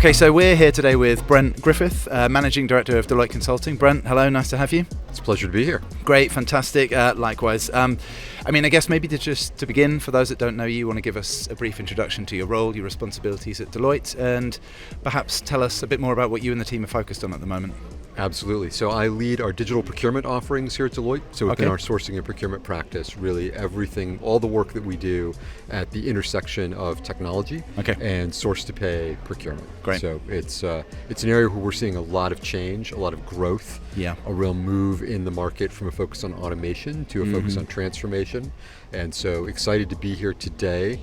Okay, so we're here today with Brent Griffith, Managing Director of Deloitte Consulting. Brent, hello, nice to have you. It's a pleasure to be here. Great, fantastic, likewise. I guess maybe to begin, for those that don't know you, want to give us a brief introduction to your role, your responsibilities at Deloitte, and perhaps tell us a bit more about what you and the team are focused on at the moment. Absolutely. So I lead our digital procurement offerings here at Deloitte. So within our sourcing and procurement practice, really everything, all the work that we do at the intersection of technology and source-to-pay procurement. Great. So it's an area where we're seeing a lot of change, a lot of growth, a real move in the market from a focus on automation to a focus on transformation. And so excited to be here today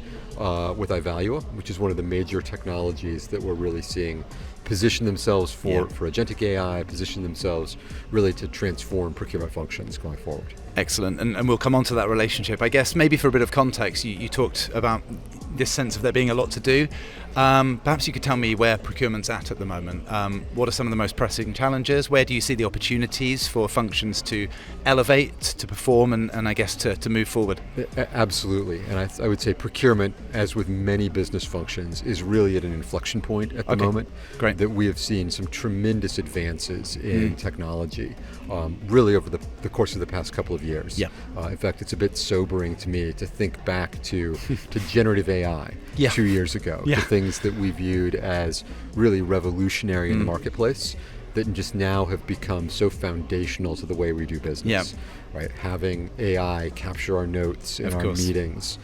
with Ivalua, which is one of the major technologies that we're really seeing position themselves for agentic AI, position themselves really to transform procurement functions going forward. Excellent, and we'll come on to that relationship. I guess maybe for a bit of context, you talked about this sense of there being a lot to do. Perhaps you could tell me where procurement's at the moment. What are some of the most pressing challenges? Where do you see the opportunities for functions to elevate, to perform, and I guess to move forward? Absolutely, and I would say procurement, as with many business functions, is really at an inflection point at the moment. Great. That we have seen some tremendous advances in technology, really over the course of the past couple of years. In fact, it's a bit sobering to me to think back to generative AI 2 years ago, the things that we viewed as really revolutionary in the marketplace that just now have become so foundational to the way we do business. Right, having AI capture our notes in our meetings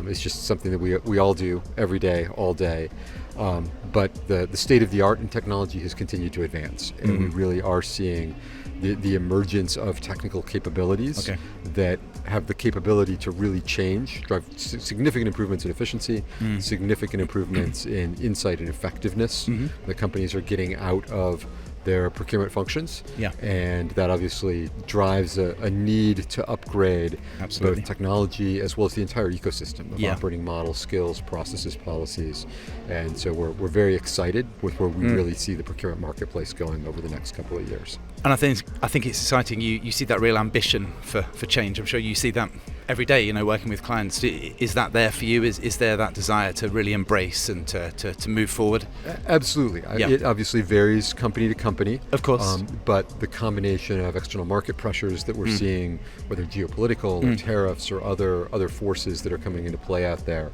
is just something that we all do every day, all day. But the state of the art in technology has continued to advance, and we really are seeing the emergence of technical capabilities that have the capability to really drive significant improvements in efficiency, significant improvements in insight and effectiveness that companies are getting out of their procurement functions, and that obviously drives a need to upgrade both technology as well as the entire ecosystem of operating models, skills, processes, policies, and so we're very excited with where we really see the procurement marketplace going over the next couple of years. And I think it's exciting. You see that real ambition for change. I'm sure you see that every day, working with clients. Is that there for you? Is there that desire to really embrace and to move forward? Absolutely. It obviously varies company to company. Of course. But the combination of external market pressures that we're seeing, whether geopolitical or tariffs or other forces that are coming into play out there,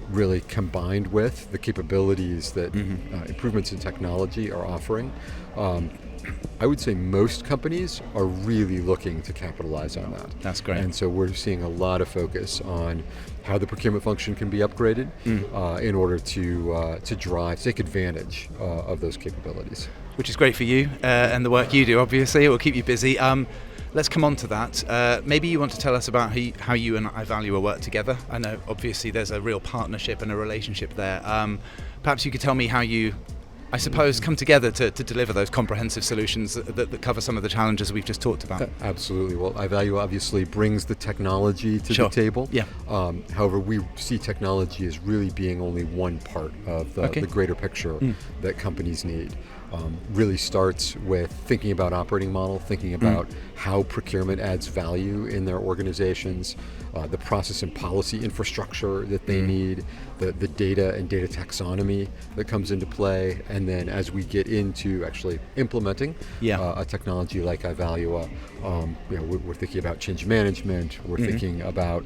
really combined with the capabilities that improvements in technology are offering, I would say most companies are really looking to capitalize on that. That's great. And so we're seeing a lot of focus on how the procurement function can be upgraded in order to take advantage of those capabilities. Which is great for you and the work you do, obviously. It will keep you busy. Let's come on to that. Maybe you want to tell us about how you and Ivalua work together. I know obviously there's a real partnership and a relationship there. Perhaps you could tell me how you, I suppose, come together to deliver those comprehensive solutions that cover some of the challenges we've just talked about. Absolutely. Well, Ivalua obviously brings the technology to the table. However, we see technology as really being only one part of the greater picture that companies need. Really starts with thinking about operating model, thinking about how procurement adds value in their organizations, the process and policy infrastructure that they need, the data and data taxonomy that comes into play, and then as we get into actually implementing a technology like Ivalua, we're thinking about change management, we're thinking about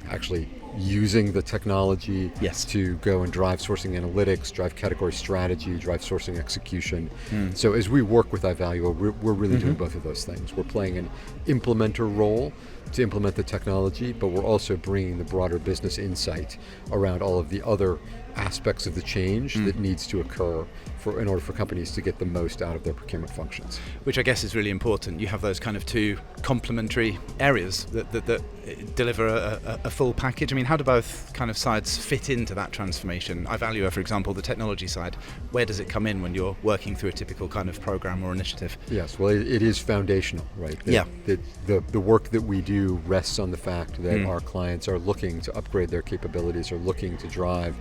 actually using the technology to go and drive sourcing analytics, drive category strategy, drive sourcing execution. So as we work with Ivalua, we're really doing both of those things. We're playing an implementer role to implement the technology, but we're also bringing the broader business insight around all of the other aspects of the change that needs to occur in order for companies to get the most out of their procurement functions. Which I guess is really important. You have those kind of two complementary areas that deliver a full package. I mean, how do both kind of sides fit into that transformation? Ivalua, for example, the technology side, where does it come in when you're working through a typical kind of program or initiative? Yes, well, it is foundational, right? The work that we do rests on the fact that our clients are looking to upgrade their capabilities, are looking to drive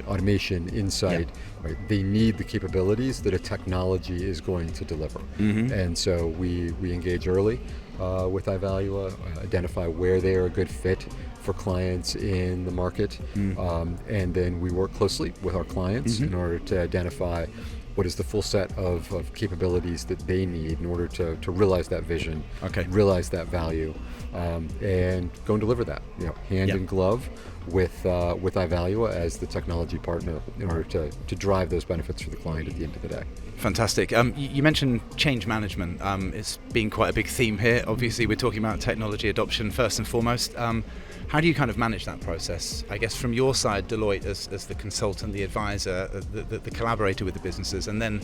automation, insight, right? They need the capabilities that a technology is going to deliver. And so we engage early with Ivalua, identify where they are a good fit for clients in the market, and then we work closely with our clients in order to identify what is the full set of capabilities that they need in order to realize that vision, realize that value, and go and deliver that, hand in glove with Ivalua as the technology partner in order to drive those benefits for the client at the end of the day. Fantastic. You mentioned change management. It's been quite a big theme here. Obviously, we're talking about technology adoption first and foremost. How do you kind of manage that process? I guess from your side, Deloitte as the consultant, the advisor, the collaborator with the businesses, and then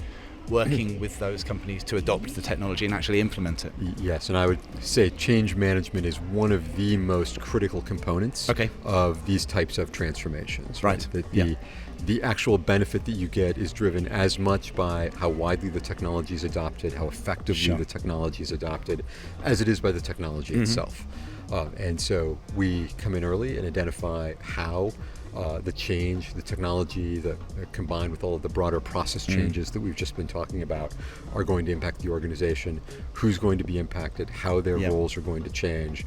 working with those companies to adopt the technology and actually implement it. Yes, and I would say change management is one of the most critical components of these types of transformations. Right. The actual benefit that you get is driven as much by how widely the technology is adopted, how effectively the technology is adopted, as it is by the technology itself. And so we come in early and identify how the change, the technology, combined with all of the broader process changes that we've just been talking about, are going to impact the organization, who's going to be impacted, how their roles are going to change.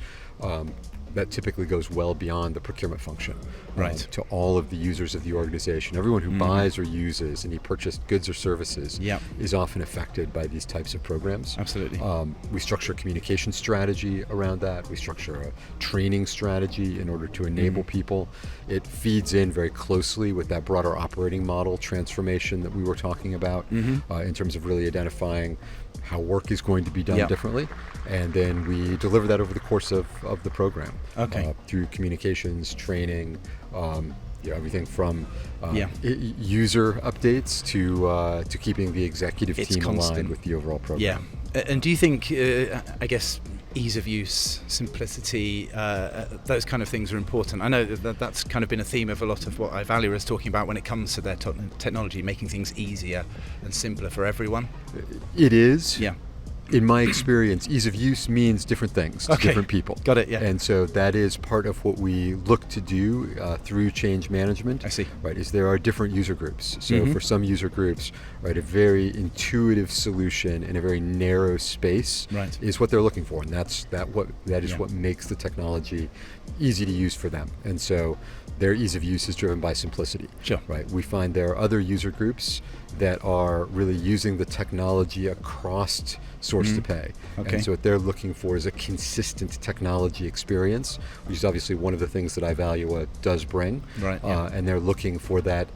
That typically goes well beyond the procurement function, to all of the users of the organization. Everyone who buys or uses any purchased goods or services is often affected by these types of programs. Absolutely. We structure a communication strategy around that. We structure a training strategy in order to enable people. It feeds in very closely with that broader operating model transformation that we were talking about, in terms of really identifying how work is going to be done differently, and then we deliver that over the course of the program through communications, training, everything from user updates to keeping the executive team aligned with the overall program. And do you think, I guess, ease of use, simplicity, those kind of things are important? I know that's kind of been a theme of a lot of what Ivalua is talking about when it comes to their technology, making things easier and simpler for everyone. It is. In my experience, ease of use means different things to different people. Got it, And so that is part of what we look to do through change management. I see. Right, is there are different user groups. So for some user groups, right, a very intuitive solution in a very narrow space is what they're looking for, and that is what makes the technology easy to use for them. And so their ease of use is driven by simplicity. Right. We find there are other user groups that are really using the technology across source to pay. And so what they're looking for is a consistent technology experience, which is obviously one of the things that Ivalua does bring. And they're looking for that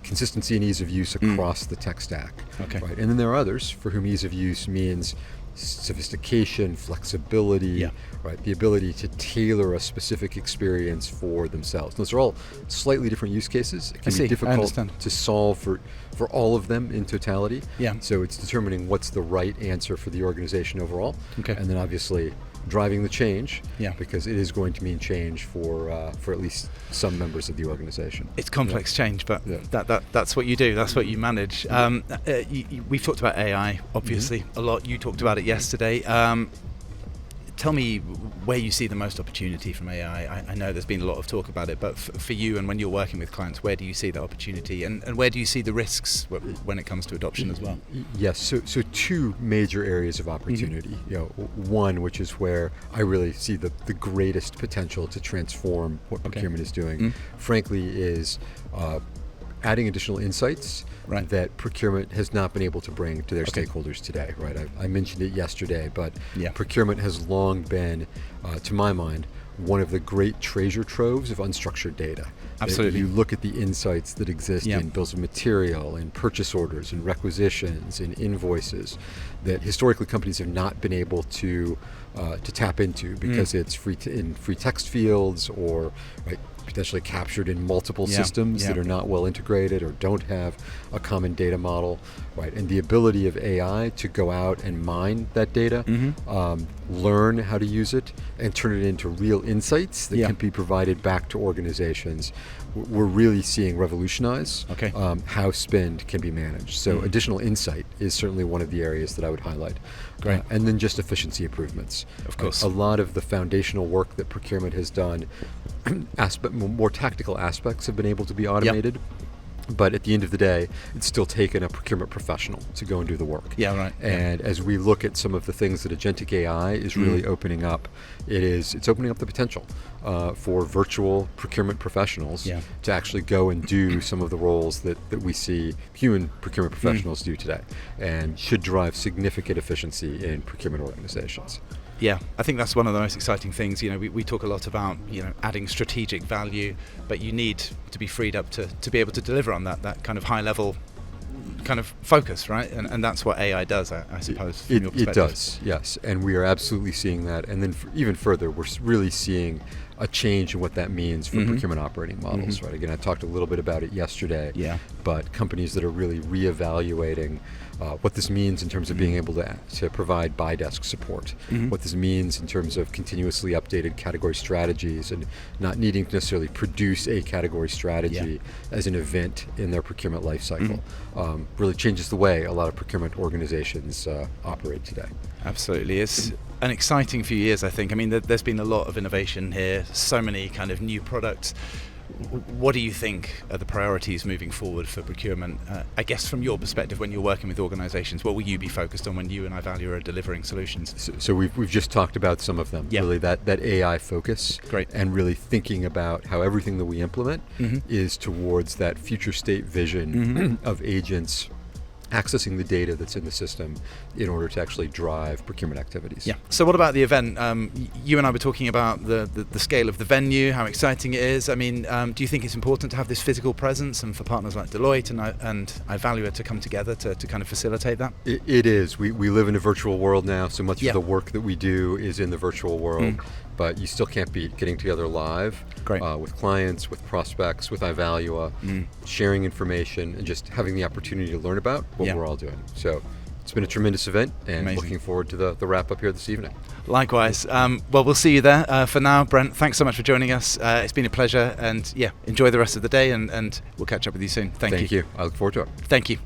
consistency and ease of use across the tech stack. Right. And then there are others for whom ease of use means sophistication, flexibility, right? The ability to tailor a specific experience for themselves. Those are all slightly different use cases. It can be difficult to solve for all of them in totality. So it's determining what's the right answer for the organization overall. And then obviously driving the change, because it is going to mean change for at least some members of the organization. It's complex change, but that's what you do. That's what you manage. We've talked about AI, obviously, a lot. You talked about it yesterday. Tell me where you see the most opportunity from AI. I know there's been a lot of talk about it, but for you and when you're working with clients, where do you see the opportunity, and where do you see the risks when it comes to adoption as well? Yes, so two major areas of opportunity. One, which is where I really see the greatest potential to transform what procurement is doing, frankly, is adding additional insights that procurement has not been able to bring to their stakeholders today. Right, I mentioned it yesterday, but procurement has long been, to my mind, one of the great treasure troves of unstructured data. Absolutely. You look at the insights that exist in bills of material, in purchase orders, in requisitions, in invoices, that historically companies have not been able to tap into because it's in free text fields or potentially captured in multiple systems that are not well integrated or don't have a common data model, right? And the ability of AI to go out and mine that data, learn how to use it, and turn it into real insights that can be provided back to organizations we're really seeing revolutionize Okay. how spend can be managed. So additional insight is certainly one of the areas that I would highlight. Great. And then just efficiency improvements. Of course. A lot of the foundational work that procurement has done, more tactical aspects have been able to be automated. But at the end of the day, it's still taken a procurement professional to go and do the work. Yeah, right. And as we look at some of the things that agentic AI is really opening up, it's opening up the potential for virtual procurement professionals to actually go and do some of the roles that we see human procurement professionals do today, and should drive significant efficiency in procurement organizations. Yeah, I think that's one of the most exciting things. We talk a lot about adding strategic value, but you need to be freed up to be able to deliver on that kind of high level kind of focus, right? And that's what AI does, I suppose, from your perspective. It does, yes, and we are absolutely seeing that. And then even further, we're really seeing a change in what that means for procurement operating models, right? Again, I talked a little bit about it yesterday, but companies that are really reevaluating what this means in terms of being able to provide buy desk support, what this means in terms of continuously updated category strategies and not needing to necessarily produce a category strategy as an event in their procurement life cycle. Really changes the way a lot of procurement organizations operate today. Absolutely. It's an exciting few years, I think. I mean, there's been a lot of innovation here, so many kind of new products. What do you think are the priorities moving forward for procurement? I guess from your perspective, when you're working with organizations, what will you be focused on when you and Ivalua are delivering solutions? So we've just talked about some of them, really that AI focus. Great. And really thinking about how everything that we implement is towards that future state vision of agents accessing the data that's in the system in order to actually drive procurement activities. Yeah. So what about the event? You and I were talking about the scale of the venue, how exciting it is. I mean, do you think it's important to have this physical presence and for partners like Deloitte and Ivalua to come together to kind of facilitate that? It is. We live in a virtual world now, so much of the work that we do is in the virtual world. But you still can't beat getting together live with clients, with prospects, with Ivalua, sharing information, and just having the opportunity to learn about what we're all doing. So it's been a tremendous event, and looking forward to the wrap up here this evening. Likewise. Well, we'll see you there. For now, Brent, thanks so much for joining us. It's been a pleasure, and enjoy the rest of the day, and we'll catch up with you soon. Thank you. I look forward to it. Thank you.